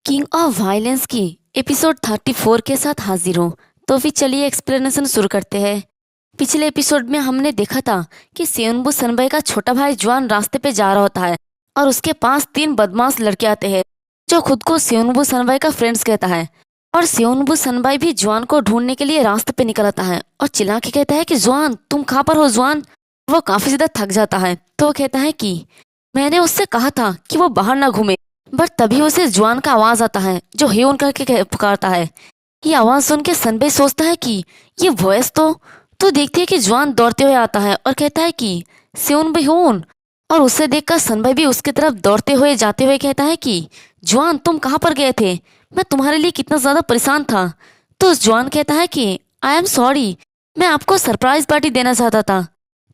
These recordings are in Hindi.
किंग ऑफ वायलेंस की एपिसोड 34 के साथ हाजिर हूँ। तो फिर चलिए एक्सप्लेनेशन शुरू करते हैं। पिछले एपिसोड में हमने देखा था कि सेयोनबू सनबाई का छोटा भाई जुआन रास्ते पे जा रहा होता है और उसके पास 3 बदमाश लड़के आते हैं जो खुद को सेयोनबू सनबाई का फ्रेंड्स कहता है। और सेयोनबू सनबाई भी जुआन को ढूंढने के लिए रास्ते पे निकल आता है और चिल्ला के कहता है कि जुआन तुम कहाँ पर हो जुआन। वो काफी ज्यादा थक जाता है तो वो कहता है कि मैंने उससे कहा था कि वो बाहर ना घूमे, बट तभी उसे जुआन का आवाज आता है जो हेउन करके पुकारता है। ये आवाज सुन के सनबे सोचता है कि ये वॉइस तो देखती है कि जुआन दौड़ते हुए आता है और कहता है कि सेउन बेहून। और उसे देखकर सनबे भी उसकी तरफ दौड़ते हुए जाते हुए कहता है कि जुआन तुम कहाँ पर गए थे, मैं तुम्हारे लिए कितना ज्यादा परेशान था। तो जुआन कहता है कि आई एम सॉरी, मैं आपको सरप्राइज पार्टी देना चाहता था।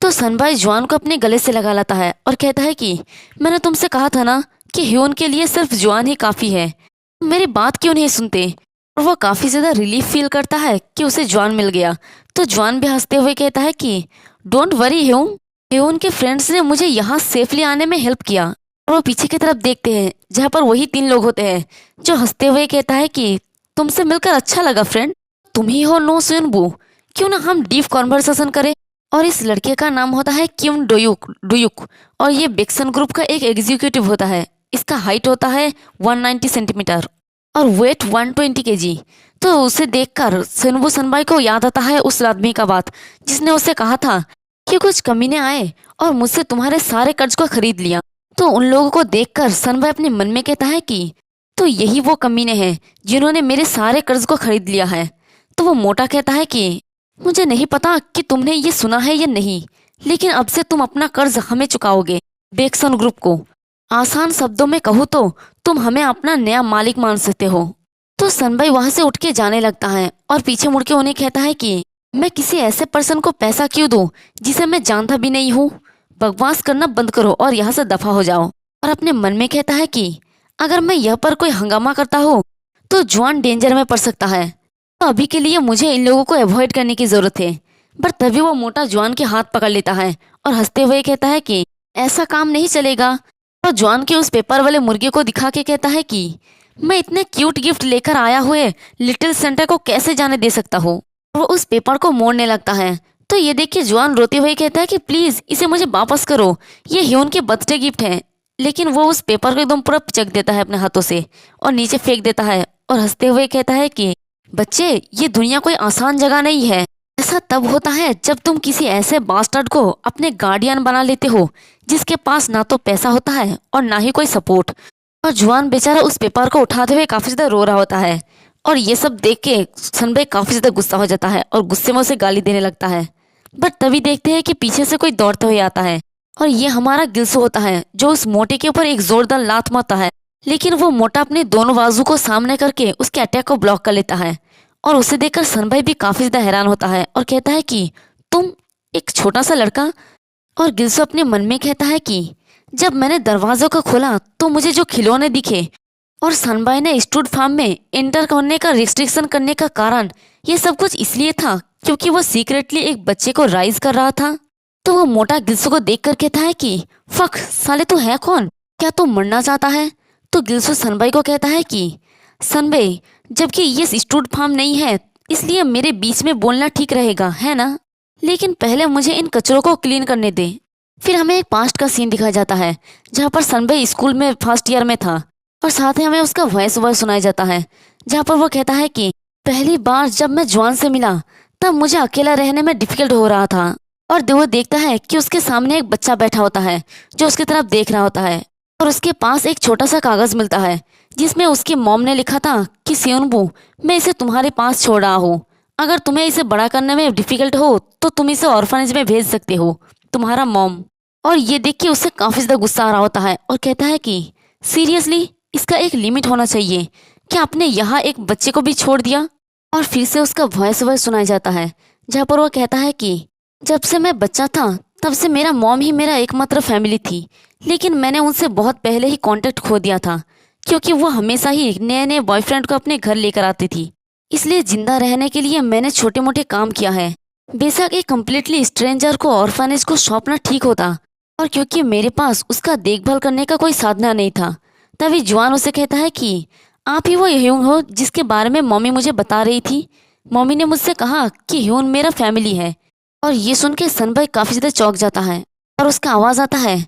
तो सनबाई जुआन को अपने गले से लगा लेता है और कहता है कि मैंने तुमसे कहा था ना कि ह्यून के लिए सिर्फ जुआन ही काफी है, मेरी बात क्यों नहीं सुनते। और वो काफी ज्यादा रिलीफ फील करता है कि उसे जुआन मिल गया। तो जुआन भी हंसते हुए कहता है कि डोंट वरी ह्यून, ह्यून के फ्रेंड्स ने मुझे यहाँ सेफली आने में हेल्प किया। और वो पीछे की तरफ देखते हैं जहाँ पर वही 3 लोग होते हैं जो हंसते हुए कहता है कि तुमसे मिलकर अच्छा लगा फ्रेंड, तुम ही हो नो सुनबू, क्यों ना हम डीप कॉन्वर्सेशन करें। और इस लड़के का नाम होता है किम डोयुक डुयुक और ये बेक्सन ग्रुप का एक एग्जीक्यूटिव होता है। इसका हाइट होता है 190 सेंटीमीटर और वेट 120 केजी। तो उसे देखकर सनबू सनबाई को याद आता है उस आदमी का बात जिसने उसे कहा था कि कुछ कमीने आए और मुझसे तुम्हारे सारे कर्ज को खरीद लिया। तो उन लोगों को देखकर सनबाई अपने मन में कहता है कि तो यही वो कमीने हैं जिन्होंने मेरे सारे कर्ज को खरीद लिया है। तो वो मोटा कहता है कि मुझे नहीं पता कि तुमने ये सुना है या नहीं, लेकिन अब से तुम अपना कर्ज हमें चुकाओगे, बेक्सन ग्रुप को। आसान शब्दों में कहूँ तो तुम हमें अपना नया मालिक मान सकते हो। तो सनबाई वहां से उठ के जाने लगता है और पीछे मुड़ के उन्हें कहता है कि मैं किसी ऐसे पर्सन को पैसा क्यों दूं जिसे मैं जानता भी नहीं हूँ। बकवास करना बंद करो और यहाँ से दफा हो जाओ। और अपने मन में कहता है कि अगर मैं यह पर कोई हंगामा करता हूँ तो जुआन डेंजर में पड़ सकता है, तो अभी के लिए मुझे इन लोगों को अवॉइड करने की जरूरत है। पर तभी वो मोटा जुआन के हाथ पकड़ लेता है और हंसते हुए कहता है कि ऐसा काम नहीं चलेगा। तो जुआन के उस पेपर वाले मुर्गे को दिखा के कहता है कि मैं इतने क्यूट गिफ्ट लेकर आया हुए लिटिल सेंटा को कैसे जाने दे सकता हूँ। वो उस पेपर को मोड़ने लगता है तो ये देख के जुआन रोते हुए कहता है कि प्लीज इसे मुझे वापस करो, ये ह्यून के बर्थडे गिफ्ट है। लेकिन वो उस पेपर को एकदम पूरा पिचक देता है अपने हाथों से और नीचे फेंक देता है और हंसते हुए कहता है कि बच्चे ये दुनिया कोई आसान जगह नहीं है। ऐसा तब होता है जब तुम किसी ऐसे बास्टर्ड को अपने गार्डियन बना लेते हो जिसके पास ना तो पैसा होता है और ना ही कोई सपोर्ट। और जुआन बेचारा उस पेपर को उठाते हुए काफी ज्यादा रो रहा होता है और ये सब देख के सनबे काफी ज्यादा गुस्सा हो जाता है और गुस्से में उसे गाली देने लगता है। बट तभी देखते हैं कि पीछे से कोई दौड़ते हुए आता है और ये हमारा गिल्सो होता है जो उस मोटे के ऊपर एक जोरदार लात मारता है। लेकिन वो मोटा अपने दोनों बाजू को सामने करके उसके अटैक को ब्लॉक कर लेता है और उसे देखकर सनबाई भी काफी ज्यादा हैरान होता है और कहता है कि तुम एक छोटा सा लड़का। और गिल्सो अपने मन में कहता है कि जब मैंने दरवाजों को खोला तो मुझे जो खिलौने दिखे और सनबाई ने स्टूड फार्म में एंटर करने का रिस्ट्रिक्शन करने का कारण ये सब कुछ इसलिए था क्योंकि वो सीक्रेटली एक बच्चे को राइज कर रहा था। तो वो मोटा गिल्सो को देख कर कहता है कि फक साले तू है कौन, क्या तू मरना चाहता है। तो गिल्सो सनबाई को कहता है कि सनबाई जबकि ये स्टूड फार्म नहीं है इसलिए मेरे बीच में बोलना ठीक रहेगा है ना, लेकिन पहले मुझे इन कचरों को क्लीन करने दे। फिर हमें एक पास्ट का सीन दिखाया जाता है जहाँ पर सनबे स्कूल में फर्स्ट ईयर में था और साथ ही हमें उसका वॉइस ओवर सुनाया जाता है जहाँ पर वो कहता है कि पहली बार जब मैं जुआन से मिला तब मुझे अकेला रहने में डिफिकल्ट हो रहा था। और वो देखता है कि उसके सामने एक बच्चा बैठा होता है जो उसकी तरफ देख रहा होता है और उसके पास एक छोटा सा कागज मिलता है जिसमें उसकी मॉम ने लिखा था कि सियोनबू मैं इसे तुम्हारे पास छोड़ रहा हूँ, अगर तुम्हें इसे बड़ा करने में डिफिकल्ट हो तो तुम इसे ऑर्फनेज में भेज सकते हो, तुम्हारा मॉम। और ये देख के उसे काफी ज्यादा गुस्सा आ रहा होता है और कहता है कि सीरियसली इसका एक लिमिट होना चाहिए, क्या आपने यहाँ एक बच्चे को भी छोड़ दिया। और फिर से उसका वॉइस ओवर सुनाया जाता है जहाँ पर वो कहता है कि जब से मैं बच्चा था तब से मेरा मॉम ही मेरा एकमात्र फैमिली थी, लेकिन मैंने उनसे बहुत पहले ही कांटेक्ट खो दिया था क्योंकि वो हमेशा ही नए नए बॉयफ्रेंड को अपने घर लेकर आती थी। इसलिए जिंदा रहने के लिए मैंने छोटे मोटे काम किया है। बेशक एक कम्प्लीटली स्ट्रेंजर को ऑर्फनेज को सौंपना ठीक होता और क्योंकि मेरे पास उसका देखभाल करने का कोई साधना नहीं था। तभी जुआन उसे कहता है कि आप ही वो ह्यून हो जिसके बारे में मम्मी मुझे बता रही थी। मम्मी ने मुझसे कहा कि ह्यून मेरा फैमिली है। और ये सुन के सनबाई काफी ज्यादा चौंक जाता है और उसका आवाज आता है।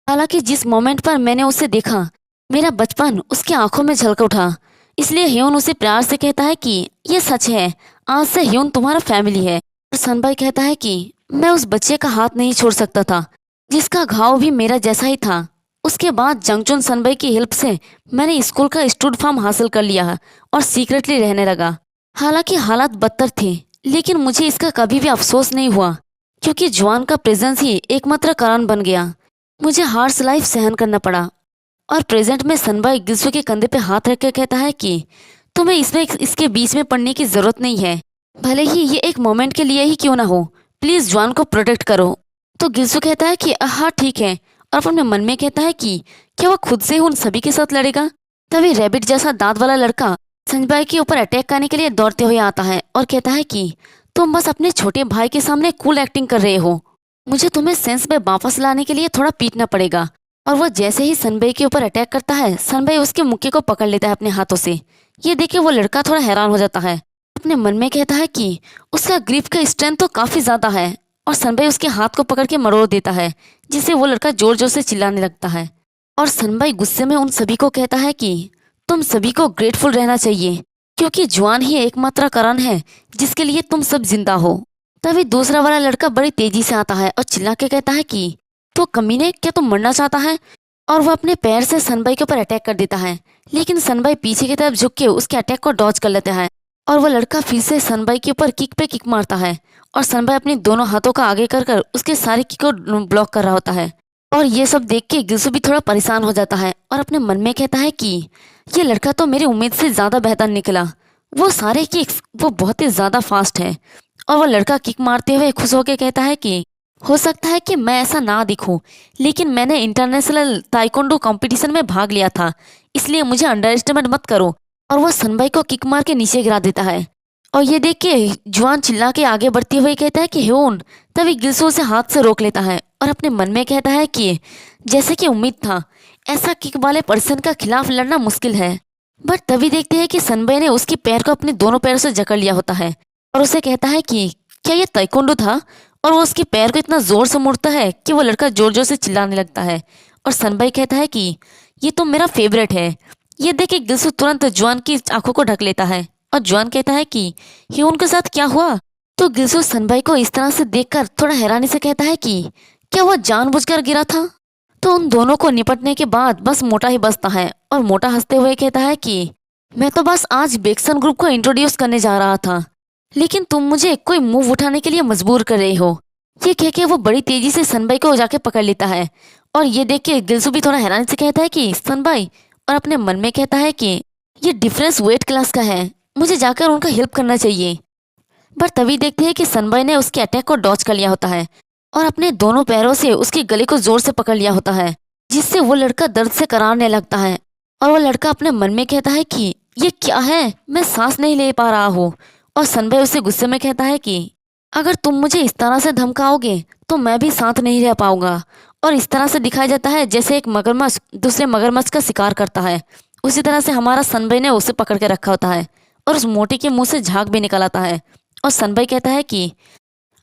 हालांकि जिस मोमेंट पर मैंने उसे देखा, मेरा बचपन उसकी आंखों में झलक उठा। इसलिए ह्यून उसे प्यार से कहता है कि ये सच है, आज से ह्यून तुम्हारा फैमिली है। और सनबाई कहता है कि मैं उस बच्चे का हाथ नहीं छोड़ सकता था जिसका घाव भी मेरा जैसा ही था। उसके बाद जंगचुन सनबाई की हेल्प से मैंने स्कूल का स्टूड फॉर्म हासिल कर लिया और सीक्रेटली रहने लगा। हालांकि हालात बदतर थे, लेकिन मुझे इसका कभी भी अफसोस नहीं हुआ, क्योंकि जुआन का प्रेजेंस ही एकमात्र कारण बन गया। मुझे हार्श लाइफ सहन करना पड़ा। और प्रेजेंट में सनबाई गिल्सू के कंधे पे हाथ रख के कहता है कि तुम्हें इसमें इसके बीच में पड़ने की जरूरत नहीं है, भले ही ये एक मोमेंट के लिए ही क्यों ना हो। प्लीज जुआन को प्रोटेक्ट करो। तो गिल्सू कहता है कि हाँ ठीक है, और अपने मन में कहता है कि क्या वो खुद से उन सभी के साथ लड़ेगा। तभी रैबिट जैसा दांत वाला लड़का सनबाई के ऊपर अटैक करने के लिए दौड़ते हुए आता है और कहता है कि तुम बस अपने छोटे भाई के सामने कूल एक्टिंग कर रहे हो, मुझे तुम्हें सेंस में वापस लाने के लिए थोड़ा पीटना पड़ेगा। और वो जैसे ही सनबाई के ऊपर अटैक करता है, सनबाई उसके मुक्के को पकड़ लेता है अपने हाथों से। ये देख के वो लड़का थोड़ा हैरान हो जाता है। अपने मन में कहता है कि उसका ग्रिप का स्ट्रेंथ तो काफी ज्यादा है। और सनबाई उसके हाथ को पकड़ के मरोड़ देता है, जिससे वो लड़का जोर जोर से चिल्लाने लगता है। और सनबाई गुस्से में उन सभी को कहता है कि तुम सभी को ग्रेटफुल रहना चाहिए, क्योंकि जुआन ही एकमात्र कारण है जिसके लिए तुम सब जिंदा हो। तभी दूसरा वाला लड़का बड़ी तेजी से आता है और चिल्ला के कहता है कि तो कमीने, क्या तुम मरना चाहता है। और वो अपने पैर से सनबाई के ऊपर अटैक कर देता है, लेकिन सनबाई पीछे की तरफ झुक के उसके अटैक को डॉज कर लेता है। और वो लड़का फिर से सनबाई के ऊपर किक पे किक मारता है, और सनबाई अपने दोनों हाथों का आगे कर कर उसके सारे किक को ब्लॉक कर रहा होता है। और ये सब देख के गिल्सू भी थोड़ा परेशान हो जाता है और अपने मन में कहता है कि ये लड़का तो मेरी उम्मीद से ज्यादा बेहतर निकला। वो सारे किक्स वो बहुत ही ज्यादा फास्ट है। और वो लड़का किक मारते हुए खुश होकर कहता है कि हो सकता है कि मैं ऐसा ना दिखूं, लेकिन मैंने इंटरनेशनल ताइक्वांडो कंपटीशन में भाग लिया था, इसलिए मुझे अंडर एस्टिमेट मत करो। और वो सनबाई को किक मार के नीचे गिरा देता है। और ये देख के जुआन चिल्ला के आगे बढ़ते हुए कहता है कि ह्यून। तभी गिल्सू उसे हाथ से रोक लेता है और अपने मन में कहता है कि जैसे कि उम्मीद था, ऐसा किक वाले पर्सन का खिलाफ लड़ना मुश्किल है। बट तभी देखते हैं कि सनबाई ने उसके पैर को अपने दोनों पैरों से जकड़ लिया होता है और उसे कहता है कि क्या ये ताइक्वांडो था। और वो उसके पैर को इतना जोर से मोड़ता है कि वो लड़का जोर जोर से चिल्लाने लगता है। और सनबाई कहता है कि ये तो मेरा फेवरेट है। ये देख के गिल्सू तुरंत जुआन की आंखों को ढक लेता है और जुआन कहता है कि ह्यून के साथ क्या हुआ। तो गिल्सू सनबाई को इस तरह से देखकर थोड़ा हैरानी से कहता है कि क्या वो जानबूझकर गिरा था। तो उन दोनों को निपटने के बाद बस मोटा ही बचता है और मोटा हंसते हुए कहता है कि मैं तो बस आज बेक्सन ग्रुप को इंट्रोड्यूस करने जा रहा था, लेकिन तुम मुझे कोई मूव उठाने के लिए मजबूर कर रहे हो। ये कह के वो बड़ी तेजी से सनबाई को जाके पकड़ लेता है। और ये देख के गिल्सू भी थोड़ा हैरानी से कहता है कि सनबाई, और अपने मन में कहता है कि ये डिफरेंस वेट क्लास का है, मुझे जाकर उनका हेल्प करना चाहिए। पर तभी देखते हैं कि सनबाई ने उसके अटैक को डॉज कर लिया होता है और अपने दोनों पैरों से उसके गले को जोर से पकड़ लिया होता है, जिससे वो लड़का दर्द से करारने लगता है। और वो लड़का अपने मन में कहता है कि ये क्या है, मैं सांस नहीं ले पा रहा हूँ। और सनबाई उसे गुस्से में कहता है कि अगर तुम मुझे इस तरह से धमकाओगे तो मैं भी साथ नहीं रह पाऊंगा। और इस तरह से दिखाया जाता है जैसे एक मगरमच्छ दूसरे मगरमच्छ का शिकार करता है। उसी तरह से हमारा सनबाई ने उसे पकड़ के रखा होता है और उस मोटी के मुंह से झाग भी निकल आता है। और सनबाई कहता है कि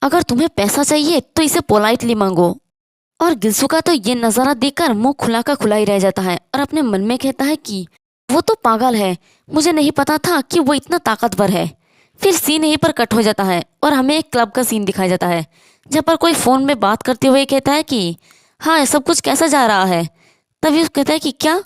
अगर तुम्हें पैसा चाहिए तो इसे पोलाइटली मांगो। और गिल्सू का तो ये नज़ारा देखकर मुंह खुला का खुला ही रह जाता है और अपने मन में कहता है कि वो तो पागल है, मुझे नहीं पता था कि वो इतना ताकतवर है। फिर सीन यहीं पर कट हो जाता है और हमें एक क्लब का सीन दिखाया जाता है, जहाँ पर कोई फोन में बात करते हुए कहता है कि हाँ ये सब कुछ कैसा जा रहा है। तभी वो कहता है कि क्या।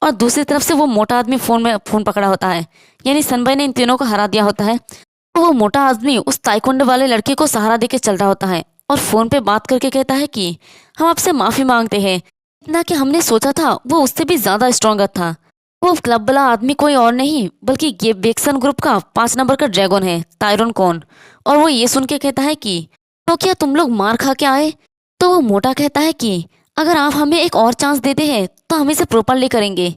और दूसरी तरफ से वो मोटा आदमी फोन पकड़ा होता है, यानी सनबाई ने इन तीनों को हरा दिया होता है। तो वो मोटा आदमी उस ताइक्वांडो वाले लड़के को सहारा देके चल रहा होता है और फोन पे बात करके कहता है कि हम आपसे माफी मांगते हैं, इतना कि हमने सोचा था वो उससे भी ज्यादा स्ट्रॉन्गर था। वो क्लब वाला आदमी कोई और नहीं बल्कि ये बेक्सन ग्रुप का 5 नंबर का ड्रैगन है, तायरन कौन। और वो ये सुन के कहता है कि तो क्या तुम लोग मार खा के आए। तो वो मोटा कहता है कि अगर आप हमें एक और चांस देते हैं तो हम इसे प्रॉपरली करेंगे।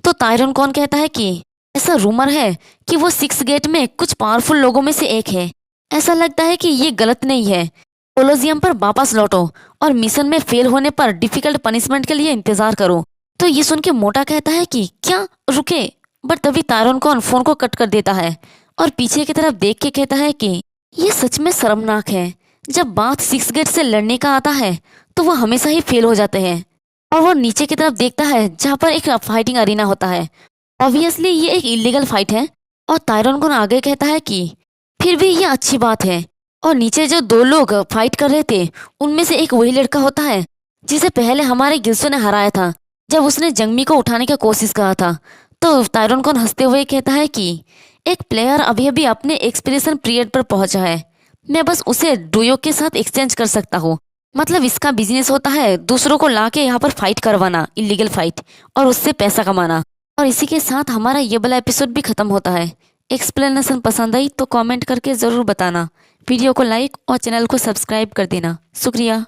तो तायरन कौन कहता है कि ऐसा रूमर है कि वो 6 गेट में कुछ पावरफुल लोगों में से एक है, ऐसा लगता है कि ये गलत नहीं है, कोलोजियम पर वापस लौटो और मिशन में फेल होने पर डिफिकल्ट पनिशमेंट के लिए इंतजार करो। तो ये सुन के मोटा कहता है कि क्या रुके, बट तभी तायरन कौन फोन को कट कर देता है और पीछे की तरफ देख के कहता है कि ये सच में शर्मनाक है। जब बात सिक्स गेट से लड़ने का आता है तो वो हमेशा ही फेल हो जाते हैं। और वो नीचे की तरफ देखता है जहाँ पर एक फाइटिंग अरीना होता है। ऑब्वियसली ये एक इलीगल फाइट है। और तायरन कौन आगे कहता है कि फिर भी ये अच्छी बात है। और नीचे जो दो लोग फाइट कर रहे थे उनमें से एक वही लड़का होता है जिसे पहले हमारे गिल्सो ने हराया था जब उसने जंगमी को उठाने की कोशिश करा था। तो तायरन कौन हंसते हुए कहता है कि एक प्लेयर अभी अभी अपने एक्सपीरियंस पीरियड पर पहुंचा है, मैं बस उसे डुयो के साथ एक्सचेंज कर सकता हूँ। मतलब इसका बिजनेस होता है दूसरों को लाके यहाँ पर फाइट करवाना, इलीगल फाइट, और उससे पैसा कमाना। और इसी के साथ हमारा ये वाला एपिसोड भी खत्म होता है। एक्सप्लेनेशन पसंद आई तो कमेंट करके ज़रूर बताना। वीडियो को लाइक और चैनल को सब्सक्राइब कर देना। शुक्रिया।